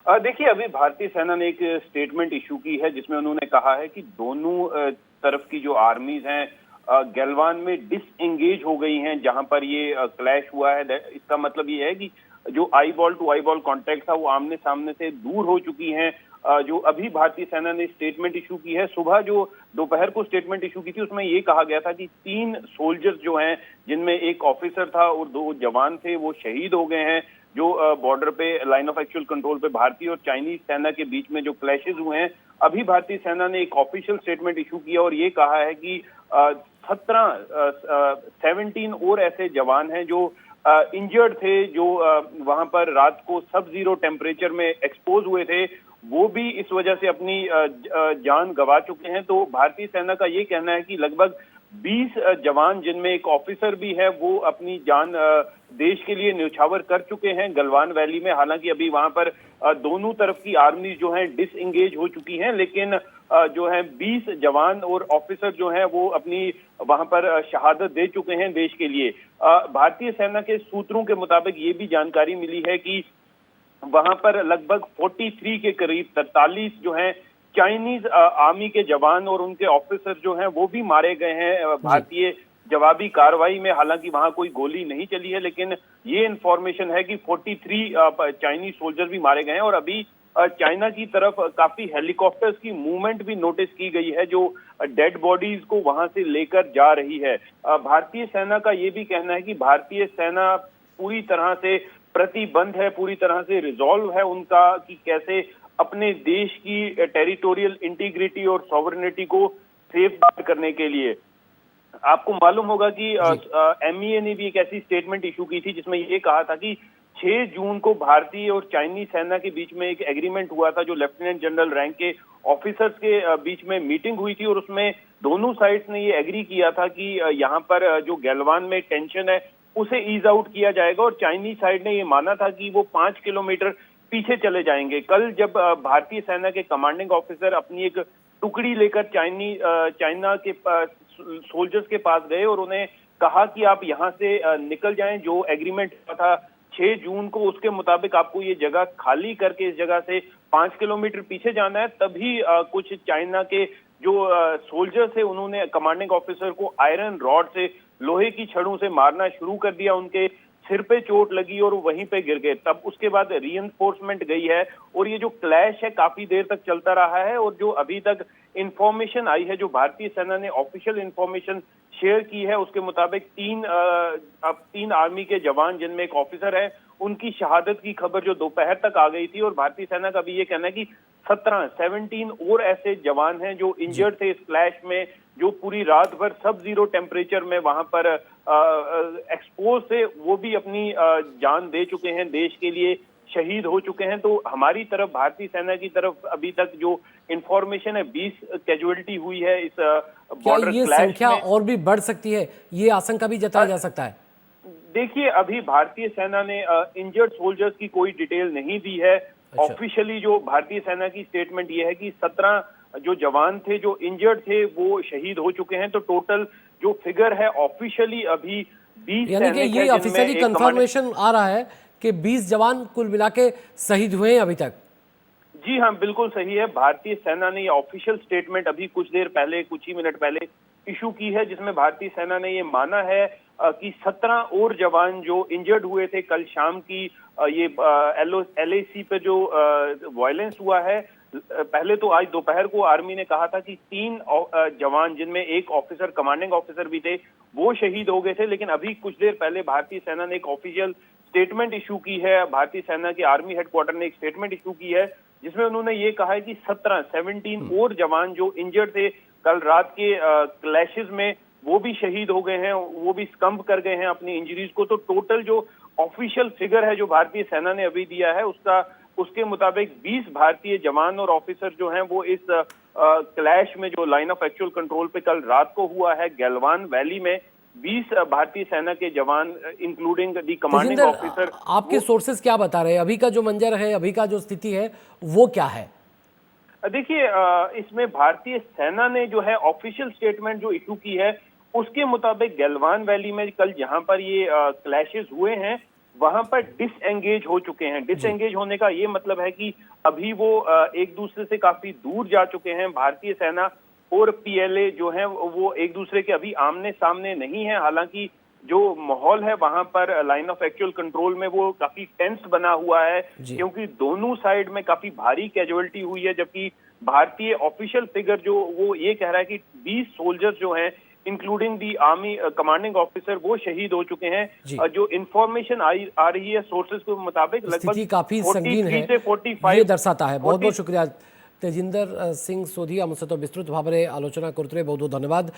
देखिए, अभी भारतीय सेना ने एक स्टेटमेंट इशू की है जिसमें उन्होंने कहा है कि दोनों तरफ की जो आर्मीज हैं गलवान में डिसएंगेज हो गई हैं जहां पर ये क्लैश हुआ है। इसका मतलब ये है कि जो eye ball to eye ball contact था वो आमने सामने से दूर हो चुकी हैं। जो अभी भारतीय सेना ने स्टेटमेंट इशू की है, सुबह जो दोपहर को स्टेटमेंट इशू की थी उसमें ये कहा गया था कि 3 सोल्जर्स जो हैं जिनमें एक ऑफिसर था और 2 जवान थे वो शहीद हो गए हैं। जो बॉर्डर पे लाइन ऑफ एक्चुअल कंट्रोल पे भारतीय और चाइनीज सेना के बीच में जो क्लैशेस हुए हैं, अभी भारतीय सेना ने एक ऑफिशियल स्टेटमेंट इशू किया और ये कहा है कि 17 और ऐसे जवान हैं जो इंजर्ड थे, जो वहां पर रात को सब जीरो टेम्परेचर में एक्सपोज हुए थे, वो भी इस वजह से अपनी जान गंवा चुके हैं। तो भारतीय सेना का ये कहना है कि लगभग 20 जवान जिनमें एक ऑफिसर भी है वो अपनी जान देश के लिए न्यौछावर कर चुके हैं गलवान वैली में। हालांकि अभी वहां पर दोनों तरफ की आर्मी जो हैं डिसएंगेज हो चुकी हैं, लेकिन जो है 20 जवान और ऑफिसर जो हैं वो अपनी वहां पर शहादत दे चुके हैं देश के लिए। भारतीय सेना के सूत्रों के मुताबिक ये भी जानकारी मिली है कि वहां पर लगभग 43 के करीब 43 जो हैं चाइनीज आर्मी के जवान और उनके ऑफिसर जो हैं वो भी मारे गए हैं भारतीय जवाबी कार्रवाई में। हालांकि वहां कोई गोली नहीं चली है, लेकिन ये इंफॉर्मेशन है कि 43 चाइनीज सोल्जर भी मारे गए हैं और अभी चाइना की तरफ काफी हेलीकॉप्टर्स की मूवमेंट भी नोटिस की गई है जो डेड बॉडीज को वहां से लेकर जा रही है। भारतीय सेना का ये भी कहना है कि भारतीय सेना पूरी तरह से प्रतिबद्ध है, पूरी तरह से रिजॉल्व है उनका कि कैसे अपने देश की टेरिटोरियल इंटीग्रिटी और सॉवरेनिटी को सेफगार्ड करने के लिए। आपको मालूम होगा कि एमईए ने भी एक ऐसी स्टेटमेंट इशू की थी जिसमें ये कहा था कि 6 जून को भारतीय और चाइनीज सेना के बीच में एक एग्रीमेंट हुआ था, जो लेफ्टिनेंट जनरल रैंक के ऑफिसर्स के बीच में मीटिंग हुई थी और उसमें दोनों साइड्स ने ये एग्री किया था कि यहाँ पर जो गलवान में टेंशन है उसे ईज आउट किया जाएगा और चाइनीज साइड ने ये माना था कि वो 5 किलोमीटर पीछे चले जाएंगे। कल जब भारतीय सेना के कमांडिंग ऑफिसर अपनी एक टुकड़ी लेकर चाइना के सोल्जर्स के पास गए और उन्हें कहा कि आप यहाँ से निकल जाएं, जो एग्रीमेंट हुआ था 6 जून को उसके मुताबिक आपको ये जगह खाली करके इस जगह से 5 किलोमीटर पीछे जाना है। तभी कुछ चाइना के जो सोल्जर्स थे उन्होंने कमांडिंग ऑफिसर को आयरन रॉड से, लोहे की छड़ों से मारना शुरू कर दिया। उनके सिर पे चोट लगी और वहीं पे गिर गए। तब उसके बाद रीइंफोर्समेंट गई है और ये जो क्लैश है काफी देर तक चलता रहा है और जो अभी तक इंफॉर्मेशन आई है, जो भारतीय सेना ने ऑफिशियल इंफॉर्मेशन शेयर की है, उसके मुताबिक 3 आर्मी के जवान जिनमें एक ऑफिसर है उनकी शहादत की खबर जो दोपहर तक आ गई थी और भारतीय सेना का भी ये कहना है कि 17 और ऐसे जवान हैं जो इंजर्ड थे इस क्लैश में, जो पूरी रात भर सब जीरो टेम्परेचर में वहां पर एक्सपोज थे, वो भी अपनी जान दे चुके हैं, देश के लिए शहीद हो चुके हैं। तो हमारी तरफ, भारतीय सेना की तरफ अभी तक जो इंफॉर्मेशन है 20 कैजुअलिटी हुई है इस बॉर्डर ये क्लैश संख्या में। और भी बढ़ सकती है, ये आशंका भी जताया जा सकता है। देखिए, अभी भारतीय सेना ने इंजर्ड सोल्जर्स की कोई डिटेल नहीं दी है। ऑफिशियली जो भारतीय सेना की स्टेटमेंट ये है कि 17 जो जवान थे जो इंजर्ड थे वो शहीद हो चुके हैं। तो टोटल जो फिगर है ऑफिशियली अभी 20 यानी कि ये ऑफिशियली कंफर्मेशन आ रहा है कि 20 जवान कुल मिला के शहीद हुए हैं अभी तक। जी हाँ, बिल्कुल सही है। भारतीय सेना ने ये ऑफिशियल स्टेटमेंट अभी कुछ देर पहले, कुछ ही मिनट पहले इशू की है, जिसमें भारतीय सेना ने ये माना है कि 17 और जवान जो इंजर्ड हुए थे कल शाम की ये LAC पे जो वायलेंस हुआ है। पहले तो आज दोपहर को आर्मी ने कहा था कि 3 जवान जिनमें एक ऑफिसर, कमांडिंग ऑफिसर भी थे, वो शहीद हो गए थे, लेकिन अभी कुछ देर पहले भारतीय सेना ने एक ऑफिशियल स्टेटमेंट इशू की है। भारतीय सेना के आर्मी हेडक्वार्टर ने एक स्टेटमेंट इशू की है जिसमें उन्होंने ये कहा है कि 17 और जवान जो इंजर्ड थे कल रात के क्लैशेस में, वो भी शहीद हो गए हैं, वो भी स्कम्प कर गए हैं अपनी इंजरीज को। तो टोटल जो ऑफिशियल फिगर है जो भारतीय सेना ने अभी दिया है उसके मुताबिक 20 भारतीय जवान और ऑफिसर जो हैं वो इस क्लैश में, जो लाइन ऑफ एक्चुअल कंट्रोल पे कल रात को हुआ है गलवान वैली में, 20 भारतीय सेना के जवान इंक्लूडिंग दी कमांडिंग ऑफिसर। आपके सोर्सेज क्या बता रहे हैं, अभी का जो मंजर है, अभी का जो स्थिति है वो क्या है? देखिए, इसमें भारतीय सेना ने जो है ऑफिशियल स्टेटमेंट जो इशू की है उसके मुताबिक गलवान वैली में कल जहां पर ये क्लैशेस हुए हैं वहां पर डिसएंगेज हो चुके हैं। डिसएंगेज होने का ये मतलब है कि अभी वो एक दूसरे से काफी दूर जा चुके हैं। भारतीय सेना और पीएलए जो है वो एक दूसरे के अभी आमने सामने नहीं है। हालांकि जो माहौल है वहां पर लाइन ऑफ एक्चुअल कंट्रोल में वो काफी टेंस बना हुआ है, क्योंकि दोनों साइड में काफी भारी कैजुअलिटी हुई है। जबकि भारतीय ऑफिशियल फिगर जो वो ये कह रहा है कि 20 सोल्जर्स जो हैं including the army commanding officer वो शहीद हो चुके हैं। जो इंफॉर्मेशन आ रही है सोर्सेज के मुताबिक स्थिति लगभग काफी संगीन है, से 45 ये दर्शाता है। बहुत बहुत शुक्रिया तेजिंदर सिंह सोधी आम सहित विस्तृत भाव में आलोचना करते बहुत बहुत धन्यवाद।